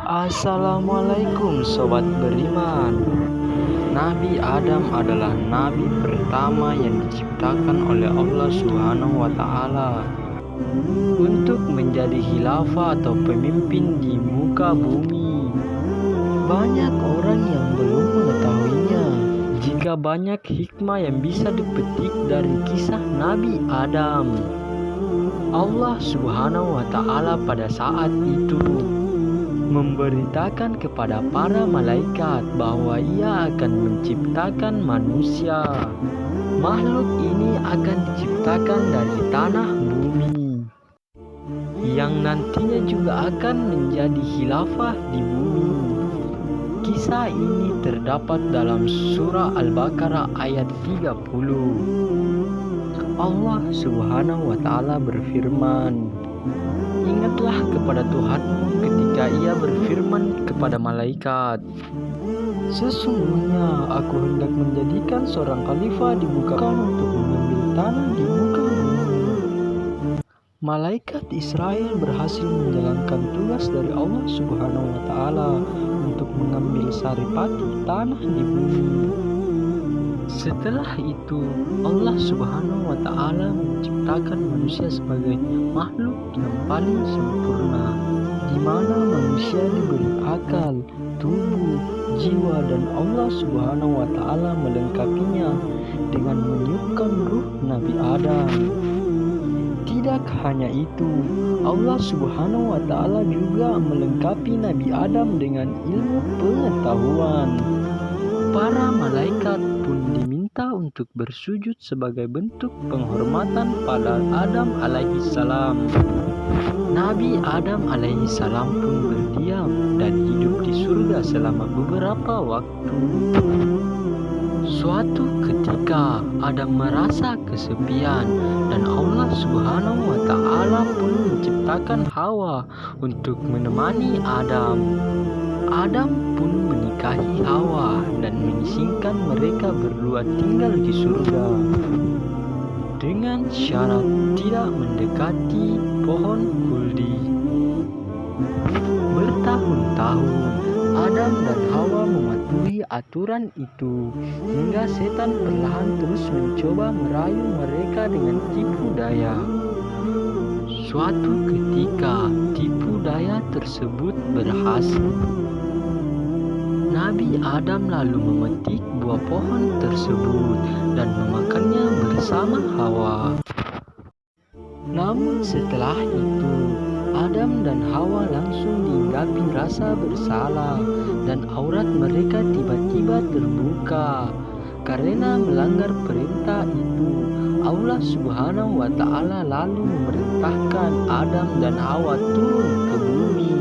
Assalamualaikum sobat beriman. Nabi Adam adalah nabi pertama yang diciptakan oleh Allah Subhanahu wa taala untuk menjadi khilafah atau pemimpin di muka bumi. Banyak orang yang belum mengetahuinya. Jika banyak hikmah yang bisa dipetik dari kisah Nabi Adam. Allah Subhanahu wa taala pada saat itu memberitakan kepada para malaikat bahwa Ia akan menciptakan manusia. Makhluk ini akan diciptakan dari tanah bumi, yang nantinya juga akan menjadi khilafah di bumi. Kisah ini terdapat dalam surah Al-Baqarah ayat 30. Allah Subhanahu wa taala berfirman, "Ingatlah kepada Tuhanmu ketika Ia berfirman kepada malaikat, sesungguhnya aku hendak menjadikan seorang khalifah di muka bumi untuk mengambil tanah di muka bumi." Malaikat Israel berhasil menjalankan tugas dari Allah Subhanahu wa taala untuk mengambil saripati tanah di bumi. Setelah itu, Allah Subhanahu wa taala menciptakan manusia sebagai makhluk yang paling sempurna, di mana manusia diberi akal, tubuh, jiwa, dan Allah Subhanahu wa taala melengkapinya dengan meniupkan ruh Nabi Adam. Tidak hanya itu, Allah Subhanahu wa taala juga melengkapi Nabi Adam dengan ilmu pengetahuan. Para malaikat pun diminta untuk bersujud sebagai bentuk penghormatan pada Adam alaihi salam. Nabi Adam alaihi salam pun berdiam dan hidup di surga selama beberapa waktu. Suatu ketika Adam merasa kesepian dan Allah Subhanahu wa taala pun menciptakan Hawa untuk menemani Adam. Adam pun menikahi Hawa dan mengizinkan mereka berdua tinggal di surga dengan syarat tidak mendekati pohon kuldi. Bertahun-tahun Adam dan Hawa mematuhi aturan itu hingga setan perlahan terus mencoba merayu mereka dengan tipu daya. Suatu ketika tipu daya tersebut berhasil. Nabi Adam lalu memetik buah pohon tersebut dan memakannya bersama Hawa. Namun setelah itu, Adam dan Hawa langsung dihinggapi rasa bersalah dan aurat mereka tiba-tiba terbuka. Karena melanggar perintah itu, Allah Subhanahu wa taala lalu memerintahkan Adam dan Hawa turun ke bumi.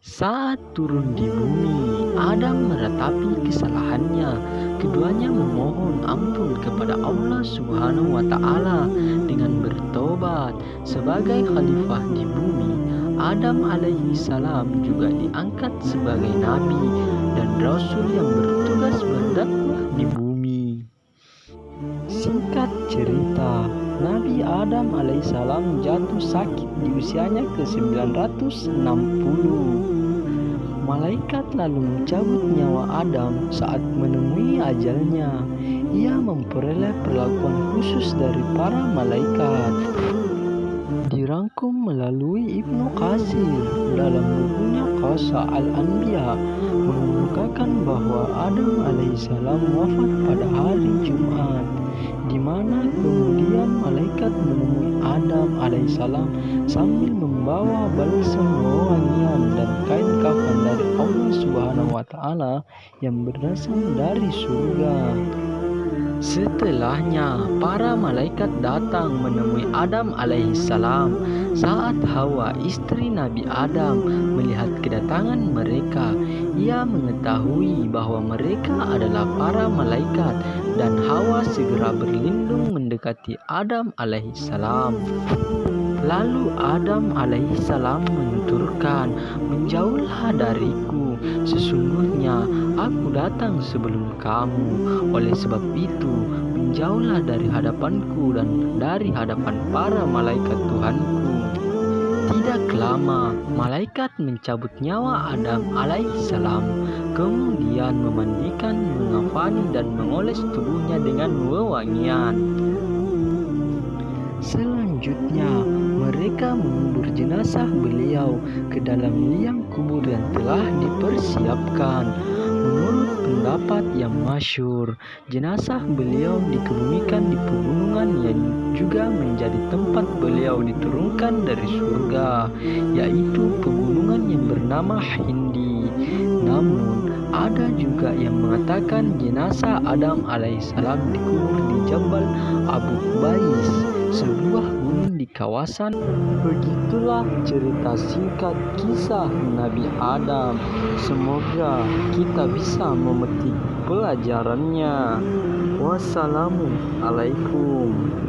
Saat turun di bumi, Adam meratapi kesalahannya. Keduanya memohon ampun kepada Allah Subhanahu wa taala dengan bertobat. Sebagai khalifah di bumi, Adam alaihi salam juga diangkat sebagai nabi dan rasul yang bertugas berdakwah di bumi. Singkat cerita, Nabi Adam alaihissalam jatuh sakit di usianya ke-960. Malaikat lalu mencabut nyawa Adam saat menemui ajalnya. Ia memperoleh perlakuan khusus dari para malaikat. Dirangkum melalui Ibnu Katsir dalam bukunya Qasa Al-Anbiya mengemukakan bahwa Adam alaihissalam wafat pada hari Jumat, di mana kemudian malaikat menemui Adam alaihissalam sambil membawa balsam wewangian dan kain kafan dari Allah Subhanahu wa taala yang berasal dari surga. Setelahnya, para malaikat datang menemui Adam alaihissalam. Saat Hawa, istri Nabi Adam, melihat kedatangan mereka, ia mengetahui bahwa mereka adalah para malaikat dan Hawa segera berlindung mendekati Adam alaihissalam. Lalu Adam alaihissalam menuturkan, "Menjauhlah dariku, sesungguhnya aku datang sebelum kamu. Oleh sebab itu, menjauhlah dari hadapanku dan dari hadapan para malaikat Tuhanku." Tidak lama, malaikat mencabut nyawa Adam alaihissalam, kemudian memandikan, mengafani, dan mengoles tubuhnya dengan wewangian. Selanjutnya, mereka mengubur jenazah beliau ke dalam liang kubur yang telah dipersiapkan. Menurut pendapat yang masyhur, jenazah beliau dikebumikan di pegunungan yang juga menjadi tempat beliau diturunkan dari surga, yaitu pegunungan yang bernama Hindi. Namun, ada juga yang mengatakan jenazah Adam alaihissalam dikubur di Jabal Abu Qubais, sebuah gunung di kawasan. Begitulah cerita singkat kisah Nabi Adam. Semoga kita bisa memetik pelajarannya. Wassalamualaikum.